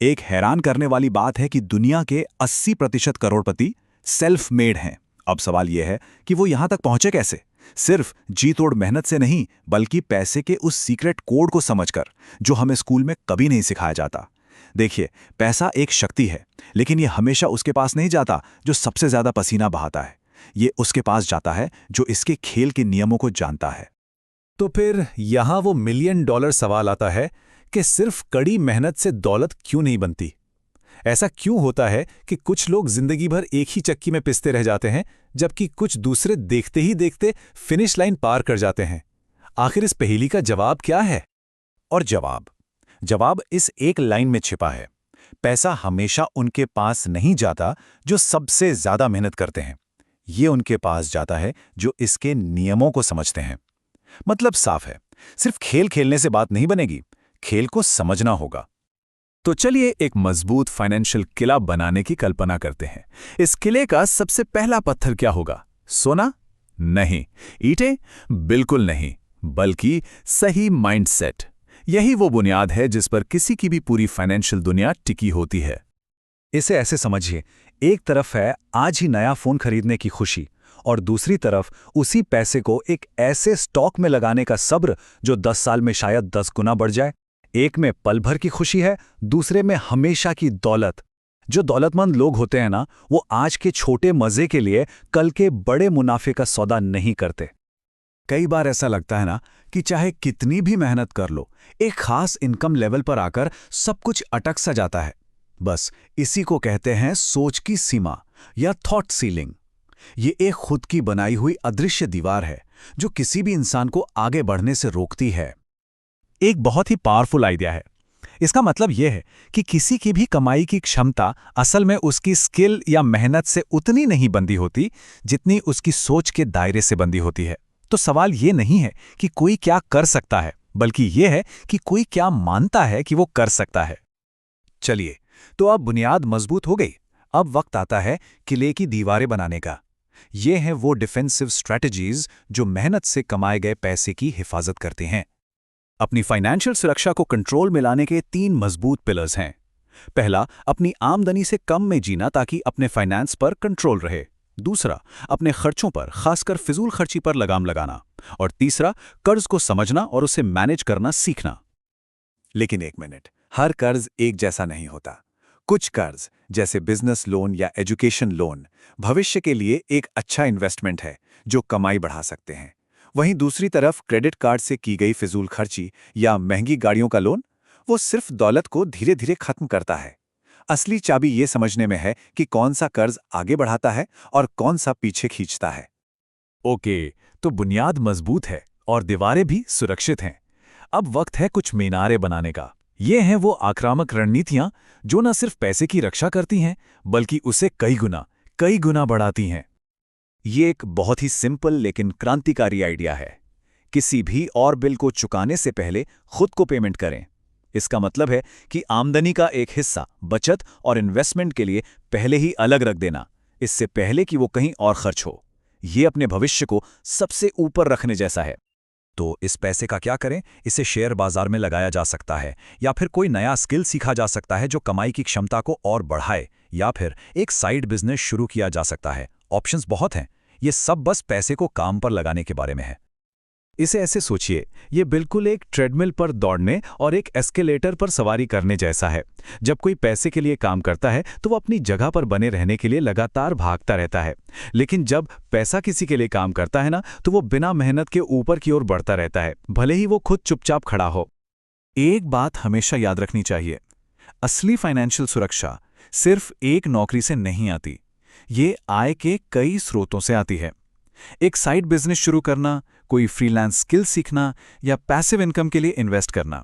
एक हैरान करने वाली बात है कि दुनिया के 80% करोड़पति सेल्फ मेड हैं। अब सवाल यह है कि वो यहां तक पहुंचे कैसे। सिर्फ जी तोड़ मेहनत से नहीं, बल्कि पैसे के उस सीक्रेट कोड को समझकर, जो हमें स्कूल में कभी नहीं सिखाया जाता। देखिए, पैसा एक शक्ति है, लेकिन ये हमेशा उसके पास नहीं जाता जो सबसे ज्यादा पसीना बहाता है। ये उसके पास जाता है जो इसके खेल के नियमों को जानता है। तो फिर यहां वो मिलियन डॉलर सवाल आता है कि सिर्फ कड़ी मेहनत से दौलत क्यों नहीं बनती। ऐसा क्यों होता है कि कुछ लोग जिंदगी भर एक ही चक्की में पिसते रह जाते हैं, जबकि कुछ दूसरे देखते ही देखते फिनिश लाइन पार कर जाते हैं। आखिर इस पहेली का जवाब क्या है? और जवाब इस एक लाइन में छिपा है। पैसा हमेशा उनके पास नहीं जाता जो सबसे ज्यादा मेहनत करते हैं। ये उनके पास जाता है जो इसके नियमों को समझते हैं। मतलब साफ है, सिर्फ खेल खेलने से बात नहीं बनेगी, खेल को समझना होगा। तो चलिए एक मजबूत फाइनेंशियल किला बनाने की कल्पना करते हैं। इस किले का सबसे पहला पत्थर क्या होगा? सोना? नहीं। ईंटें? बिल्कुल नहीं, बल्कि सही माइंडसेट। यही वो बुनियाद है जिस पर किसी की भी पूरी फाइनेंशियल दुनिया टिकी होती है। इसे ऐसे समझिए, एक तरफ है आज ही नया फोन खरीदने की खुशी, और दूसरी तरफ उसी पैसे को एक ऐसे स्टॉक में लगाने का सब्र जो 10 साल में शायद 10 गुना बढ़ जाए। एक में पल भर की खुशी है, दूसरे में हमेशा की दौलत। जो दौलतमंद लोग होते हैं ना, वो आज के छोटे मजे के लिए कल के बड़े मुनाफे का सौदा नहीं करते। कई बार ऐसा लगता है ना कि चाहे कितनी भी मेहनत कर लो, एक खास इनकम लेवल पर आकर सब कुछ अटक सा जाता है। बस इसी को कहते हैं सोच की सीमा या थॉट सीलिंग। ये एक खुद की बनाई हुई अदृश्य दीवार है जो किसी भी इंसान को आगे बढ़ने से रोकती है। एक बहुत ही पावरफुल आइडिया है। इसका मतलब यह है कि किसी की भी कमाई की क्षमता असल में उसकी स्किल या मेहनत से उतनी नहीं बंधी होती जितनी उसकी सोच के दायरे से बंधी होती है। तो सवाल यह नहीं है कि कोई क्या कर सकता है, बल्कि यह है कि कोई क्या मानता है कि वो कर सकता है। चलिए, तो अब बुनियाद मजबूत हो गई। अब वक्त आता है किले की दीवारें बनाने का। ये हैं वो डिफेंसिव स्ट्रैटेजीज जो मेहनत से कमाए गए पैसे की हिफाजत करते हैं। अपनी फाइनेंशियल सुरक्षा को कंट्रोल में लाने के 3 मजबूत पिलर्स हैं। पहला, अपनी आमदनी से कम में जीना ताकि अपने फाइनेंस पर कंट्रोल रहे। दूसरा, अपने खर्चों पर, खासकर फिजूल खर्ची पर लगाम लगाना। और तीसरा, कर्ज को समझना और उसे मैनेज करना सीखना। लेकिन एक मिनट, हर कर्ज एक जैसा नहीं होता। कुछ कर्ज, जैसे बिजनेस लोन या एजुकेशन लोन, भविष्य के लिए एक अच्छा इन्वेस्टमेंट है जो कमाई बढ़ा सकते हैं। वहीं दूसरी तरफ क्रेडिट कार्ड से की गई फिजूल खर्ची या महंगी गाड़ियों का लोन, वो सिर्फ दौलत को धीरे धीरे खत्म करता है। असली चाबी ये समझने में है कि कौन सा कर्ज आगे बढ़ाता है और कौन सा पीछे खींचता है। ओके, तो बुनियाद मजबूत है और दीवारें भी सुरक्षित हैं। अब वक्त है कुछ मीनारें बनाने का। ये हैं वो आक्रामक रणनीतियां जो न सिर्फ पैसे की रक्षा करती हैं, बल्कि उसे कई गुना बढ़ाती हैं। ये एक बहुत ही सिंपल लेकिन क्रांतिकारी आइडिया है। किसी भी और बिल को चुकाने से पहले खुद को पेमेंट करें। इसका मतलब है कि आमदनी का एक हिस्सा बचत और इन्वेस्टमेंट के लिए पहले ही अलग रख देना, इससे पहले कि वो कहीं और खर्च हो। ये अपने भविष्य को सबसे ऊपर रखने जैसा है। तो इस पैसे का क्या करें? इसे शेयर बाजार में लगाया जा सकता है, या फिर कोई नया स्किल सीखा जा सकता है जो कमाई की क्षमता को और बढ़ाए, या फिर एक साइड बिजनेस शुरू किया जा सकता है। ऑप्शंस बहुत हैं। ये सब बस पैसे को काम पर लगाने के बारे में है। इसे ऐसे सोचिए, ये बिल्कुल एक ट्रेडमिल पर दौड़ने और एक एस्केलेटर पर सवारी करने जैसा है। जब कोई पैसे के लिए काम करता है तो वो अपनी जगह पर बने रहने के लिए लगातार भागता रहता है, लेकिन जब पैसा किसी के लिए काम करता है ना, तो वो बिना मेहनत के ऊपर की ओर बढ़ता रहता है, भले ही वो खुद चुपचाप खड़ा हो। एक बात हमेशा याद रखनी चाहिए, असली फाइनेंशियल सुरक्षा सिर्फ एक नौकरी से नहीं आती। ये आय के कई स्रोतों से आती है। एक साइड बिजनेस शुरू करना, कोई फ्रीलांस स्किल सीखना या पैसिव इनकम के लिए इन्वेस्ट करना,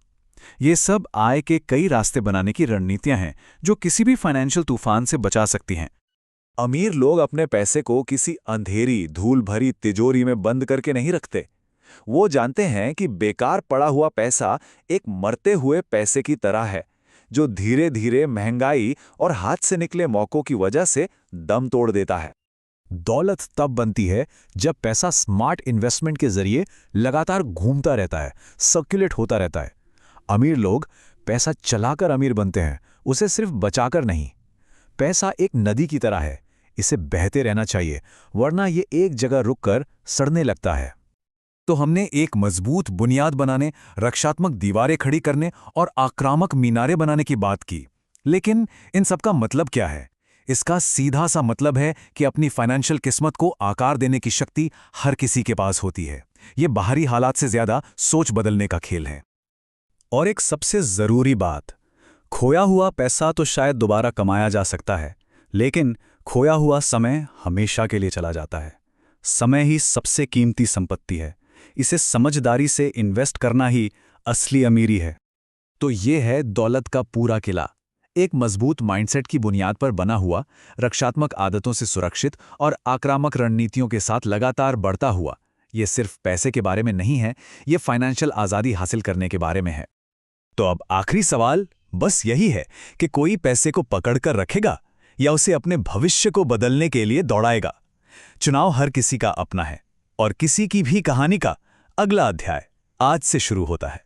ये सब आय के कई रास्ते बनाने की रणनीतियां हैं जो किसी भी फाइनेंशियल तूफान से बचा सकती हैं। अमीर लोग अपने पैसे को किसी अंधेरी, धूल भरी तिजोरी में बंद करके नहीं रखते। वो जानते हैं कि बेकार पड़ा हुआ पैसा एक मरते हुए पैसे की तरह है, जो धीरे धीरे महंगाई और हाथ से निकले मौकों की वजह से दम तोड़ देता है। दौलत तब बनती है जब पैसा स्मार्ट इन्वेस्टमेंट के जरिए लगातार घूमता रहता है, सर्कुलेट होता रहता है। अमीर लोग पैसा चलाकर अमीर बनते हैं, उसे सिर्फ बचाकर नहीं। पैसा एक नदी की तरह है, इसे बहते रहना चाहिए, वरना ये एक जगह रुककर सड़ने लगता है। तो हमने एक मजबूत बुनियाद बनाने, रक्षात्मक दीवारें खड़ी करने और आक्रामक मीनारें बनाने की बात की। लेकिन इन सबका मतलब क्या है? इसका सीधा सा मतलब है कि अपनी फाइनेंशियल किस्मत को आकार देने की शक्ति हर किसी के पास होती है। ये बाहरी हालात से ज्यादा सोच बदलने का खेल है। और एक सबसे जरूरी बात, खोया हुआ पैसा तो शायद दोबारा कमाया जा सकता है, लेकिन खोया हुआ समय हमेशा के लिए चला जाता है। समय ही सबसे कीमती संपत्ति है। इसे समझदारी से इन्वेस्ट करना ही असली अमीरी है। तो ये है दौलत का पूरा किला, एक मजबूत माइंडसेट की बुनियाद पर बना हुआ, रक्षात्मक आदतों से सुरक्षित और आक्रामक रणनीतियों के साथ लगातार बढ़ता हुआ। ये सिर्फ पैसे के बारे में नहीं है, ये फाइनेंशियल आज़ादी हासिल करने के बारे में है। तो अब आखिरी सवाल बस यही है कि कोई पैसे को पकड़कर रखेगा या उसे अपने भविष्य को बदलने के लिए दौड़ाएगा। चुनाव हर किसी का अपना है और किसी की भी कहानी का अगला अध्याय आज से शुरू होता है।